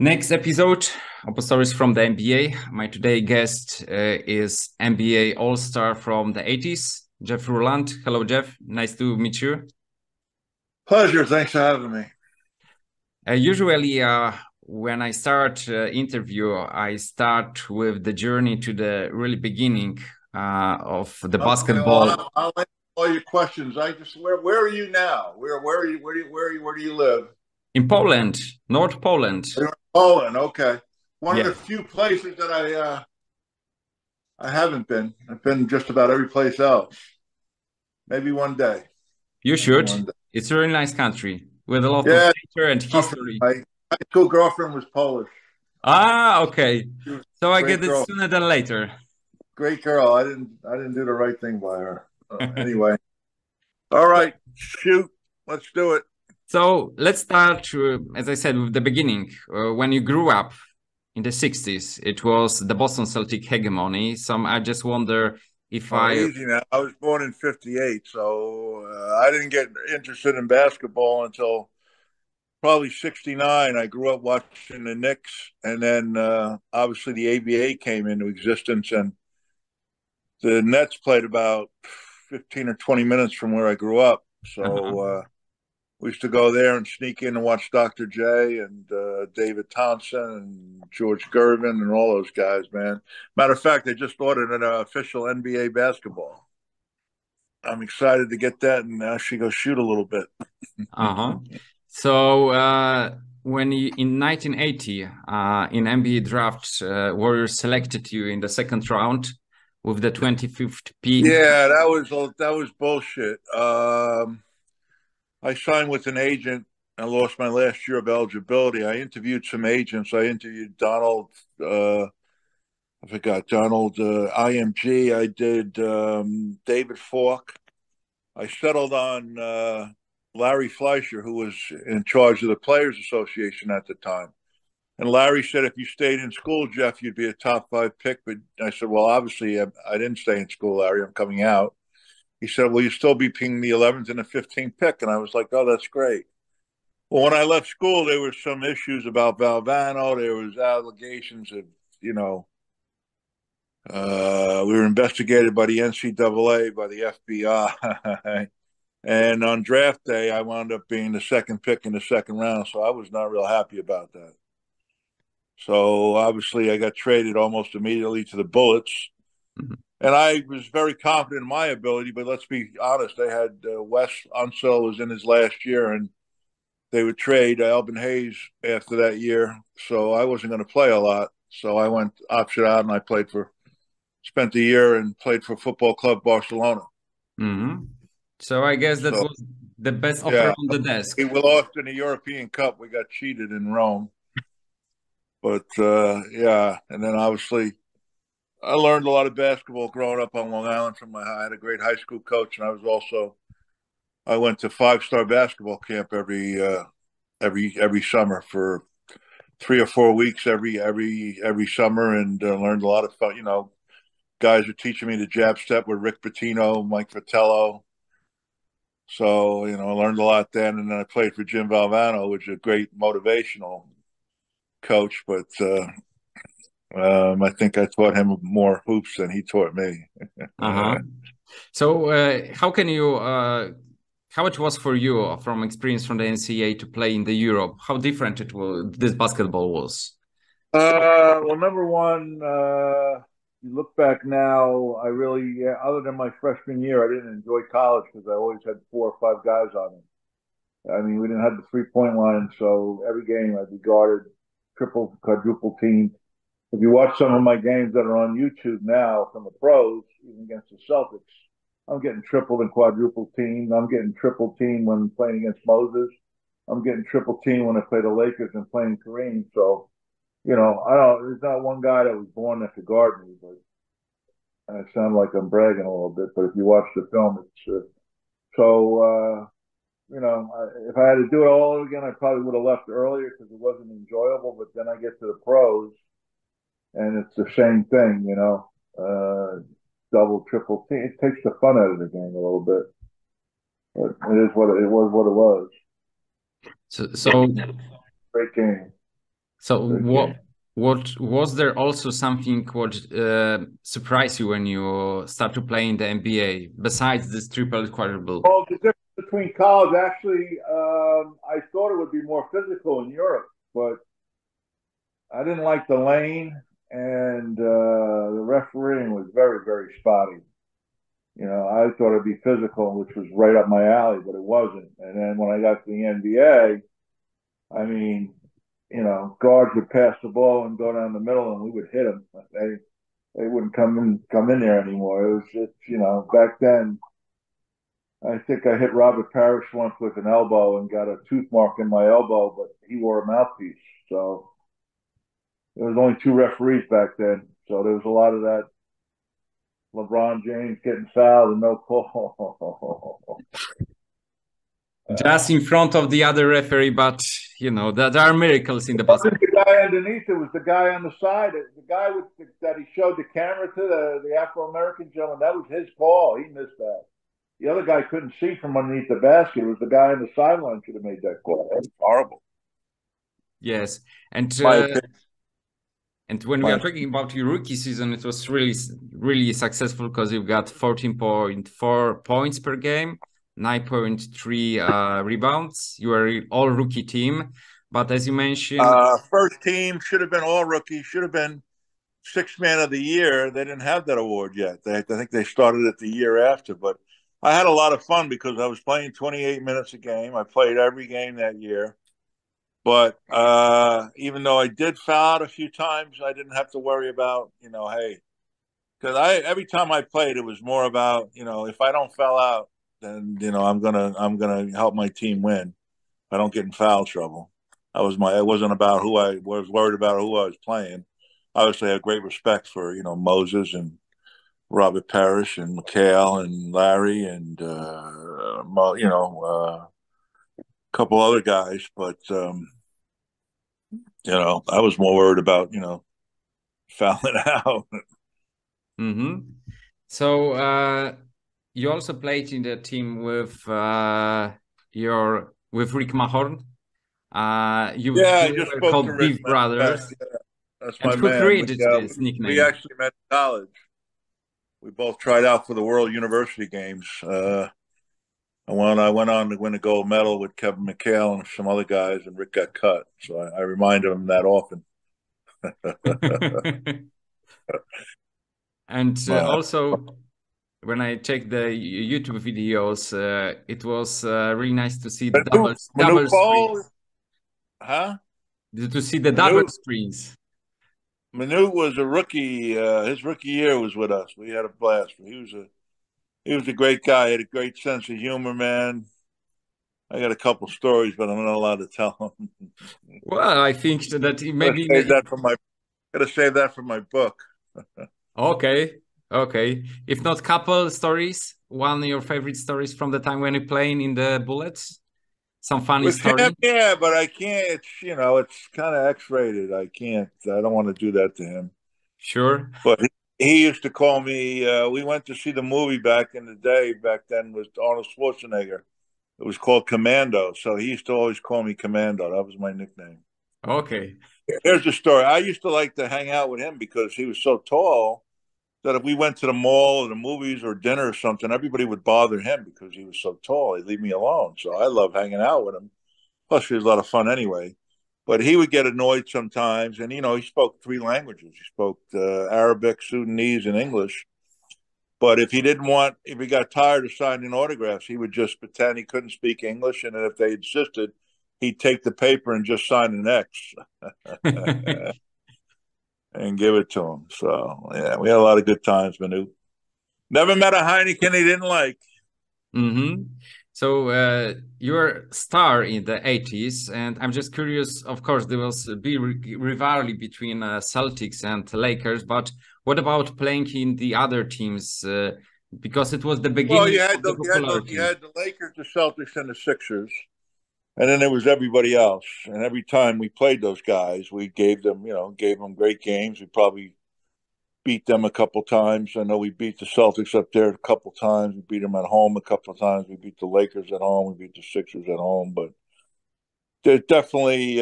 Next episode, OPOstories from the NBA. My today guest is NBA All-Star from the 80s, Jeff Ruland. Hello, Jeff. Nice to meet you. Pleasure. Thanks for having me. Usually, when I start interview, I start with the journey to the really beginning of the Okay, basketball. well, I'll answer all your questions. Where are you now? Where are you? Where do you live? In Poland, North Poland. You're in Poland. Okay, one of Yeah, the few places that I haven't been. I've been just about every place else. Maybe one day. you Maybe should. one day. It's a really nice country with a lot of Yeah, culture and history. my high school girlfriend was Polish. Ah, okay. She was So a I great get it girl. sooner than later. Great girl. I didn't do the right thing by her. Anyway, all right. Shoot. Let's do it. So let's start, as I said, with the beginning. When you grew up in the 60s, it was the Boston Celtic hegemony. So I just wonder if Oh, I... easy now. I was born in '58, so I didn't get interested in basketball until probably '69. I grew up watching the Knicks, and then obviously the ABA came into existence, and the Nets played about 15 or 20 minutes from where I grew up. Uh-huh. So we used to go there and sneak in and watch Dr. J and David Thompson and George Gervin and all those guys, man. Matter of fact, they just ordered an official NBA basketball. I'm excited to get that and actually go shoot a little bit. Uh-huh. So when you, in 1980, in NBA draft, Warriors selected you in the second round with the 25th pick. Yeah, that was bullshit. I signed with an agent. I lost my last year of eligibility. I interviewed some agents. I interviewed Donald. I forgot Donald IMG. I did David Falk. I settled on Larry Fleischer, who was in charge of the Players Association at the time. And Larry said, if you stayed in school, Jeff, you'd be a top 5 pick. But I said, well, obviously, I didn't stay in school, Larry. I'm coming out. He said, well, you still be picking the 11th and the 15th pick. And I was like, oh, that's great. Well, when I left school, there were some issues about Valvano. There was allegations of, you know, we were investigated by the NCAA, by the FBI. And on draft day, I wound up being the second pick in the second round. So I was not real happy about that. So obviously, I got traded almost immediately to the Bullets. Mhm. And I was very confident in my ability, but let's be honest, they had Wes Unseld was in his last year, and they would trade Alvin Hayes after that year. So I wasn't going to play a lot. So I went option out, and spent the year and played for Football Club Barcelona. Mhm. So I guess that So was the best offer yeah, on the desk. we lost in the European Cup. We got cheated in Rome, but yeah, and then obviously I learned a lot of basketball growing up on Long Island from I had a great high school coach, and I went to 5-star basketball camp every summer for 3 or 4 weeks every summer, and learned a lot of fun. You know, guys were teaching me the jab step with Rick Pitino, Mike Fratello. So you know, I learned a lot then, and then I played for Jim Valvano, which is a great motivational coach. But I think I taught him more hoops than he taught me. Uh-huh. So how can you how it was for you from experience from the NCAA to play in the Europe? How different it was this basketball was? Well, number one, you look back now, yeah, other than my freshman year, I didn't enjoy college because I always had 4 or 5 guys on me. I mean, we didn't have the 3-point line, so every game I'd be guarded, triple, quadruple teamed. If you watch some of my games that are on YouTube now from the pros, even against the Celtics, I'm getting tripled and quadruple teamed. I'm getting triple teamed when playing against Moses. I'm getting triple teamed when I play the Lakers and playing Kareem. So, you know, I don't. There's not one guy that was born that could guard me, but I sound like I'm bragging a little bit. But if you watch the film, it's so. You know, if I had to do it all over again, I probably would have left earlier because it wasn't enjoyable. But then I get to the pros, and it's the same thing. You know, double, triple team. It takes the fun out of the game a little bit. But it is what it was. What it was. So Great game. So what was there also something what surprised you when you start to play in the NBA besides this triple quadruple? Well, the difference between college, actually, I thought it would be more physical in Europe, but I didn't like the lane, and the refereeing was very, very spotty. You know, I thought it'd be physical, which was right up my alley, but it wasn't. And then when I got to the NBA, I mean, you know, guards would pass the ball and go down the middle, and we would hit them. They wouldn't come in there anymore. It was just, you know, back then. I think I hit Robert Parrish once with an elbow and got a tooth mark in my elbow, but he wore a mouthpiece. So there was only two referees back then. So there was a lot of that LeBron James getting fouled and no call. Just in front of the other referee, but you know there are miracles in the basketball. The guy underneath it was the guy on the side. The guy that he showed the camera to, the Afro-American gentleman, that was his call. He missed that. The other guy couldn't see from underneath the basket. It was the guy on the sideline should have made that call. That was horrible. Yes, and when we are talking about your rookie season, it was really successful because you've got 14.4 points per game, 9.3 rebounds. You are all rookie team, but as you mentioned, first team should have been all rookie. Should have been sixth man of the year. They didn't have that award yet. I think they started it the year after, but I had a lot of fun because I was playing 28 minutes a game. I played every game that year. But even though I did foul out a few times, I didn't have to worry about, you know, hey, because every time I played, it was more about, you know, if I don't foul out, then you know I'm gonna help my team win. I don't get in foul trouble. It wasn't about who I was worried about who I was playing. Obviously, I have great respect for, you know, Moses and Robert Parrish and McHale and Larry and you know, a couple other guys, but you know, I was more worried about, you know, fouling out. mm-hmm. So you also played in the team with Rick Mahorn. You just were spoke to called Rick. Beef Brothers. Yeah, that's and my who man. created this nickname? We actually met in college. We both tried out for the World University Games. I went on to win a gold medal with Kevin McHale and some other guys, and Rick got cut. So I remind him that often. And also, when I check the YouTube videos, it was really nice to see the double screens. Huh? To see the double screens. Manute was a rookie. His rookie year was with us. We had a blast. He was a great guy. He had a great sense of humor, man. I got a couple stories, but I'm not allowed to tell them. Well, I think that maybe gotta save that for my book. Okay. If not couple stories, one of your favorite stories from the time when you're playing in the Bullets? Some funny story? Yeah, but I can't. It's, you know, it's kind of X-rated. I can't. I don't want to do that to him. Sure. But he used to call me. We went to see the movie back in the day. Back then was Arnold Schwarzenegger. It was called Commando. So he used to always call me Commando. That was my nickname. Okay. Here's the story. I used to like to hang out with him because he was so tall that if we went to the mall or the movies or dinner or something, everybody would bother him because he was so tall. He'd leave me alone. So I love hanging out with him. Plus, he was a lot of fun anyway. But he would get annoyed sometimes. And, you know, he spoke three languages. He spoke Arabic, Sudanese, and English. But if he got tired of signing autographs, he would just pretend he couldn't speak English. And then if they insisted, he'd take the paper and just sign an X. And give it to him. So, yeah, we had a lot of good times, Manute. Never met a Heineken he didn't like. Mm-hmm. So you're a star in the 80s, and I'm just curious, of course, there was a big rivalry between Celtics and Lakers, but what about playing in the other teams? Because it was the beginning of the popularity. You had the Lakers, the Celtics, and the Sixers. And then there was everybody else. And every time we played those guys, we gave them great games. We probably beat them a couple times. I know we beat the Celtics up there a couple times. We beat them at home a couple times. We beat the Lakers at home. We beat the Sixers at home. But there's definitely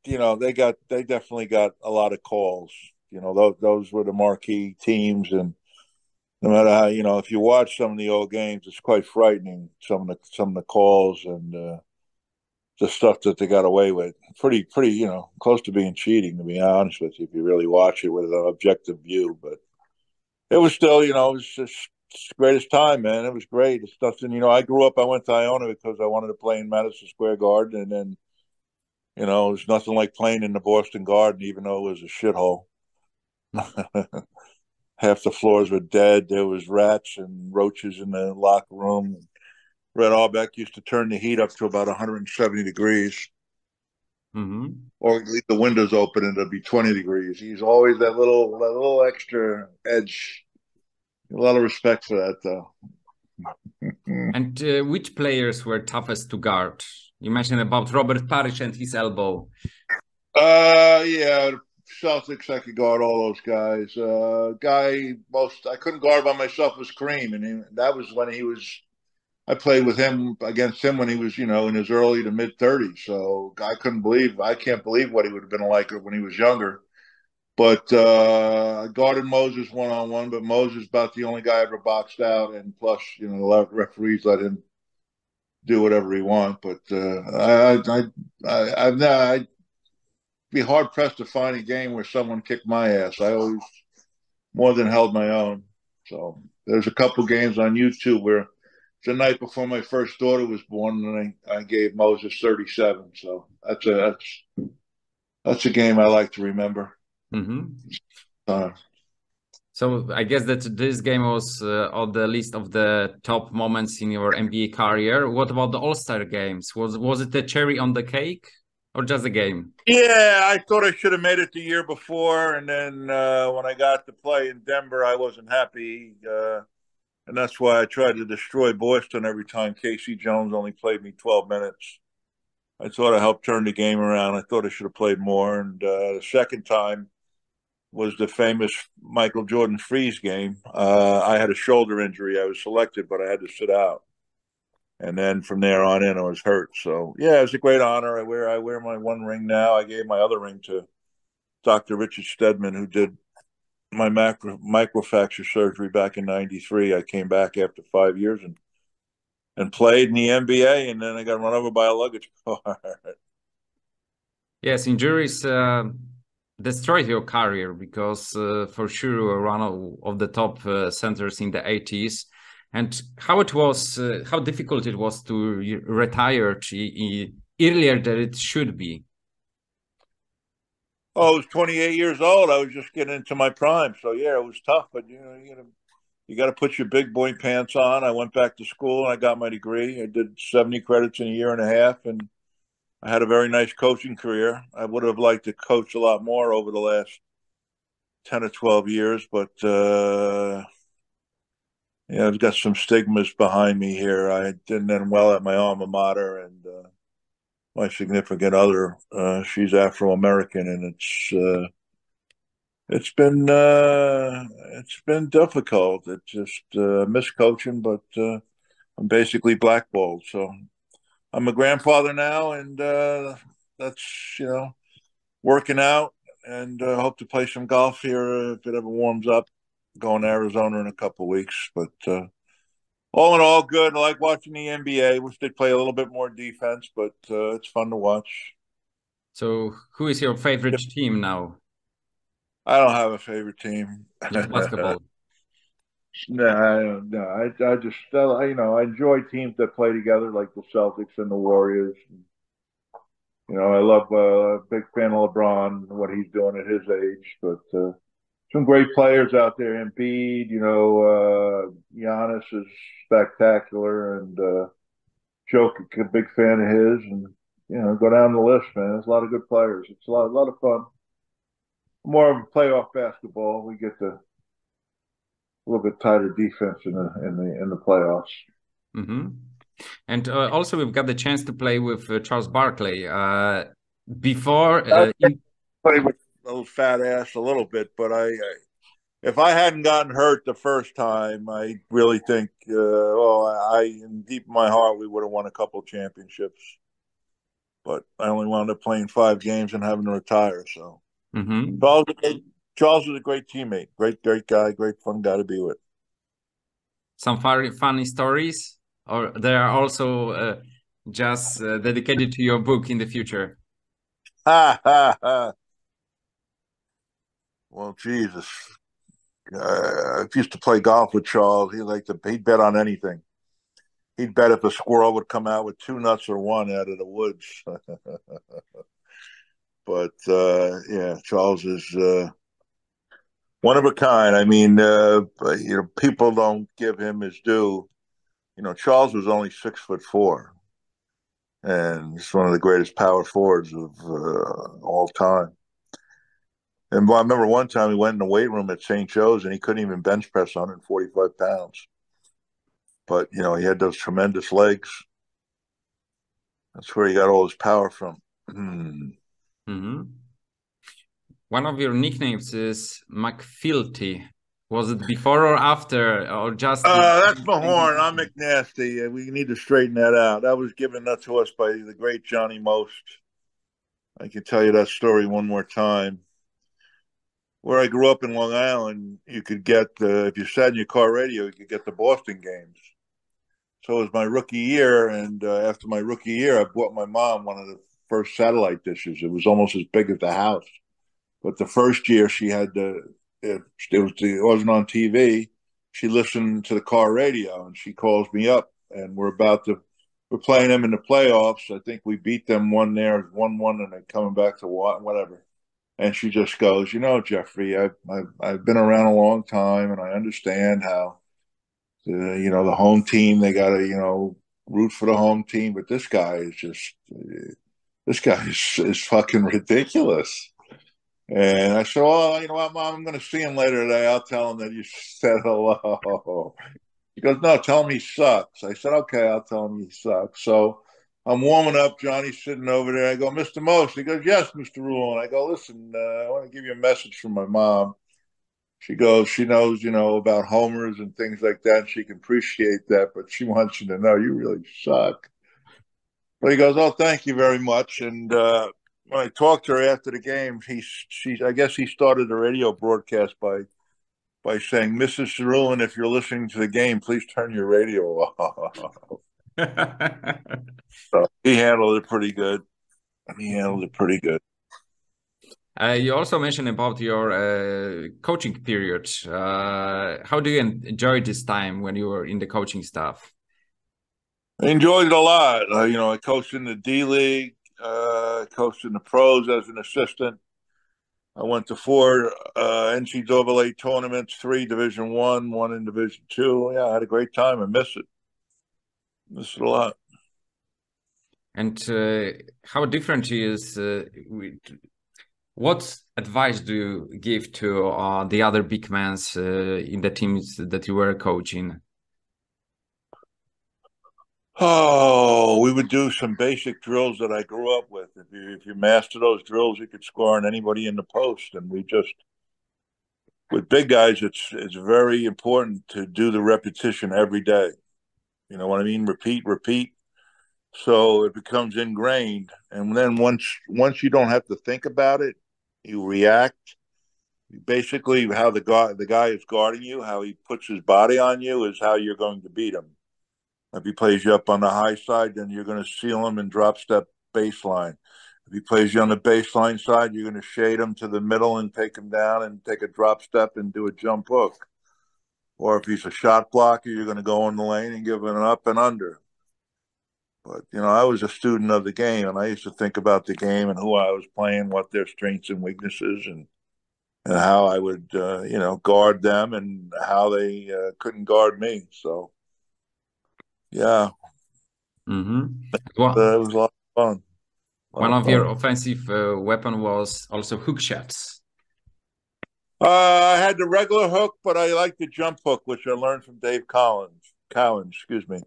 they definitely got a lot of calls. Those were the marquee teams, and no matter how, if you watch some of the old games, it's quite frightening. Some of the calls and the stuff that they got away with. Pretty, close to being cheating, to be honest with you, if you really watch it with an objective view. But it was still, it was just the greatest time, man. It was great. It's nothing, I grew up, I went to Iona because I wanted to play in Madison Square Garden, and then, it was nothing like playing in the Boston Garden, even though it was a shithole. Half the floors were dead. There was rats and roaches in the locker room. Red Auerbach used to turn the heat up to about 170 degrees, or leave the windows open and it'll be 20 degrees. He's always that little extra edge. A lot of respect for that, though. And which players were toughest to guard? You mentioned about Robert Parrish and his elbow. Yeah, Celtics, I could guard all those guys. Most I couldn't guard by myself was Kareem, and that was when he was. I played with him against him when he was, in his early to mid 30s. So I can't believe what he would have been like when he was younger. But I guarded Moses one-on-one, but Moses about the only guy I ever boxed out, and plus, the referees let him do whatever he wants. But I'd be hard pressed to find a game where someone kicked my ass. I always more than held my own. So there's a couple games on YouTube where the night before my first daughter was born, and I gave Moses 37. So that's a game I like to remember. So I guess that this game was on the list of the top moments in your NBA career. What about the All-Star games? Was it the cherry on the cake or just a game? Yeah, I thought I should have made it the year before, and then when I got to play in Denver, I wasn't happy, and that's why I tried to destroy Boston every time Casey Jones only played me 12 minutes. I thought I helped turn the game around. I thought I should have played more, and the second time was the famous Michael Jordan freeze game. I had a shoulder injury. I was selected, but I had to sit out. And then from there on in, I was hurt. So yeah, it was a great honor. I wear my one ring now. I gave my other ring to Dr. Richard Stedman, who did my microfracture surgery back in '93. I came back after 5 years and played in the NBA, and then I got run over by a luggage car. Yes, injuries destroyed your career because for sure you were one of the top centers in the 80s. And how difficult it was to retire earlier than it should be. Oh, I was 28 years old. I was just getting into my prime. So yeah, it was tough, but you got to put your big boy pants on. I went back to school and I got my degree. I did 70 credits in a year and a half, and I had a very nice coaching career. I would have liked to coach a lot more over the last 10 or 12 years, but I've got some stigmas behind me here. I didn't end well at my alma mater, and my significant other, she's Afro-American, and it's been difficult. It's just miscoaching, but I'm basically blackballed. So I'm a grandfather now, and that's working out, and hope to play some golf here if it ever warms up. Going to Arizona in a couple of weeks, but all in all, good. I like watching the NBA. Wish they'd play a little bit more defense, but it's fun to watch. So, who is your favorite team now? I don't have a favorite team. Just basketball. No. I just I enjoy teams that play together, like the Celtics and the Warriors. I love big fan of LeBron, what he's doing at his age, but some great players out there. Embiid, Giannis is spectacular, and Jokic, a big fan of his, and go down the list, man. There's a lot of good players. It's a lot of fun. More of a playoff basketball. We get a little bit tighter defense in the playoffs. And also, we've got the chance to play with Charles Barkley. Before, play with a little fat ass a little bit, but if I hadn't gotten hurt the first time, I really think, in deep in my heart, we would have won a couple championships. but I only wound up playing 5 games and having to retire. So Mm-hmm. Charles, Charles was a great teammate, great guy, great fun guy to be with. Some funny stories, or they are also just dedicated to your book in the future? Ha ha ha! Well, Jesus, I used to play golf with Charles. He'd bet on anything. He'd bet if a squirrel would come out with 2 nuts or one out of the woods. But yeah, Charles is one of a kind. I mean, people don't give him his due. Charles was only 6'4", and he's one of the greatest power forwards of all time. And I remember one time he went in the weight room at St. Joe's and he couldn't even bench press 145 pounds. But he had those tremendous legs. That's where he got all his power from. Mm-hmm. One of your nicknames is McFilty. Was it before or after, or just? That's Mahorn. I'm McNasty. We need to straighten that out. That was given up to us by the great Johnny Most. I can tell you that story one more time. Where I grew up in Long Island, you could get, if you sat in your car radio, you could get the Boston games. So it was my rookie year, and after my rookie year, I bought my mom one of the first satellite dishes. It was almost as big as the house. But the first year she had it wasn't on TV. She listened to the car radio, and she calls me up, and we're playing them in the playoffs. I think we beat them one there, 1-1, and they're coming back to whatever. And she just goes, Jeffrey, I've been around a long time, and I understand how the home team, they got to root for the home team, but this guy is fucking ridiculous. And I said, "Oh, you know what, Mom? I'm going to see him later today. I'll tell him that you said hello." He goes, "No, tell him he sucks." I said, "Okay, I'll tell him he sucks." So I'm warming up. Johnny's sitting over there. I go, "Mr. Most." He goes, "Yes, Mr. Ruland." I go, "Listen, I want to give you a message from my mom." She goes, she knows, about homers and things like that. And she can appreciate that, but she wants you to know you really suck. But he goes, "Oh, thank you very much." And when I talked to her after the game, I guess he started the radio broadcast by saying, "Mrs. Ruland, if you're listening to the game, please turn your radio off." So he handled it pretty good. You also mentioned about your coaching period. How do you enjoy this time when you were in the coaching staff? I enjoyed it a lot. I coached in the D League, coached in the pros as an assistant. I went to 4 NCAA tournaments, 3 Division one in Division two. Yeah, I had a great time. I miss it. Miss it a lot. And how different is what advice do you give to the other big men in the teams that you were coaching? Oh, we would do some basic drills that I grew up with. If you master those drills, you could score on anybody in the post. And with big guys, it's very important to do the repetition every day. You know what I mean? Repeat, repeat. So it becomes ingrained. And then once you don't have to think about it, you react. Basically, how the guy is guarding you, how he puts his body on you, is how you're going to beat him. If he plays you up on the high side, then you're going to seal him and drop step baseline. If he plays you on the baseline side, you're going to shade him to the middle and take him down and take a drop step and do a jump hook. Or if he's a shot blocker, you're going to go in the lane and give him an up and under. But, I was a student of the game, and I used to think about the game and who I was playing, what their strengths and weaknesses, and how I would, guard them and how they couldn't guard me. So, yeah, Well, it was a lot of fun. one of your offensive weapon was also hook shots. I had the regular hook, but I liked the jump hook, which I learned from Dave Cowan, excuse me.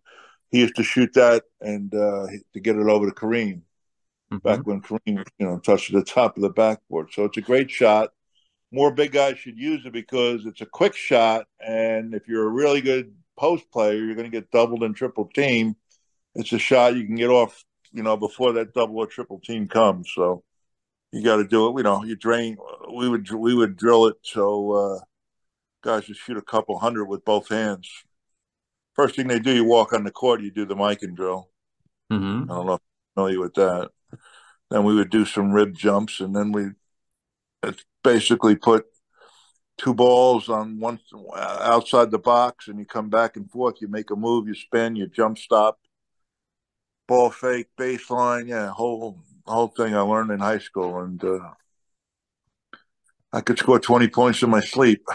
He used to shoot that and to get it over to Kareem back when Kareem, touched the top of the backboard. So it's a great shot. More big guys should use it because it's a quick shot, and if you're a really good post player, you're going to get doubled and triple teamed. It's a shot you can get off before that double or triple team comes. So you got to do it. You drain. We would drill it so guys would shoot a couple hundred with both hands. First thing they do, you walk on the court, you do the Mikan drill. Mm-hmm. I don't know if you're familiar with that. Then we would do some rib jumps, and then we basically put two balls on one outside the box, and you come back and forth. You make a move, you spin, you jump stop, ball fake, baseline. Yeah, whole thing I learned in high school, and I could score 20 points in my sleep.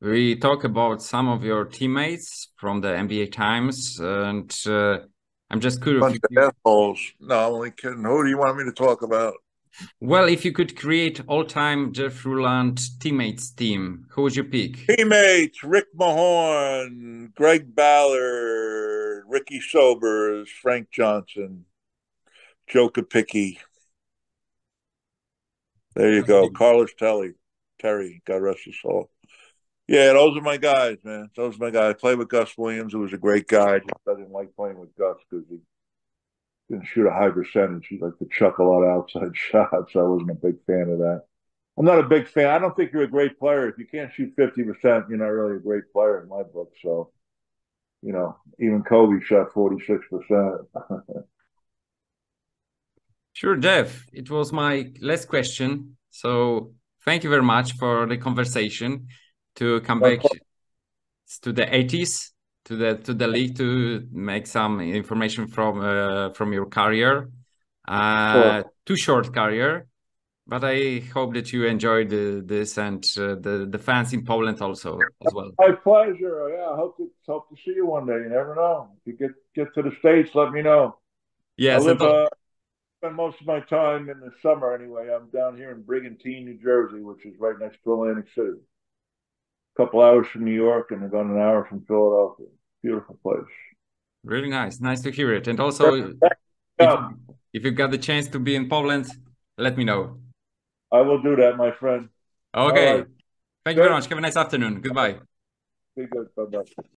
We talk about some of your teammates from the NBA times, and I'm just curious. Bunch of assholes. No, I'm only kidding. Who do you want me to talk about? Well, if you could create all-time Jeff Ruland teammates team, who would you pick? Teammates: Rick Mahorn, Greg Ballard, Ricky Sobers, Frank Johnson, Joe Kapicki. There you go. Carlos Terry, God rest his soul. Yeah, those are my guys, man. Those are my guys. I played with Gus Williams, who was a great guy. I didn't like playing with Gus because he didn't shoot a high percentage. He liked to chuck a lot of outside shots. I wasn't a big fan of that. I'm not a big fan. I don't think you're a great player. If you can't shoot 50%, you're not really a great player in my book. So, even Kobe shot 46%. Sure, Jeff. It was my last question. So thank you very much for the conversation. To come back to the 80s, to the league, to make some information from your career. Too short career, but I hope that you enjoyed this and the fans in Poland also as well. My pleasure. Yeah, I hope to see you one day. You never know. If you get to the States, let me know. Yes, I spend most of my time in the summer anyway. I'm down here in Brigantine, New Jersey, which is right next to Atlantic City. A couple hours from New York and about an hour from Philadelphia. Beautiful place. Really nice to hear it. And also, if you got the chance to be in Poland, let me know. I will do that, my friend. Okay. Right. Thank you very much. Have a nice afternoon. Goodbye. Be good. Bye-bye.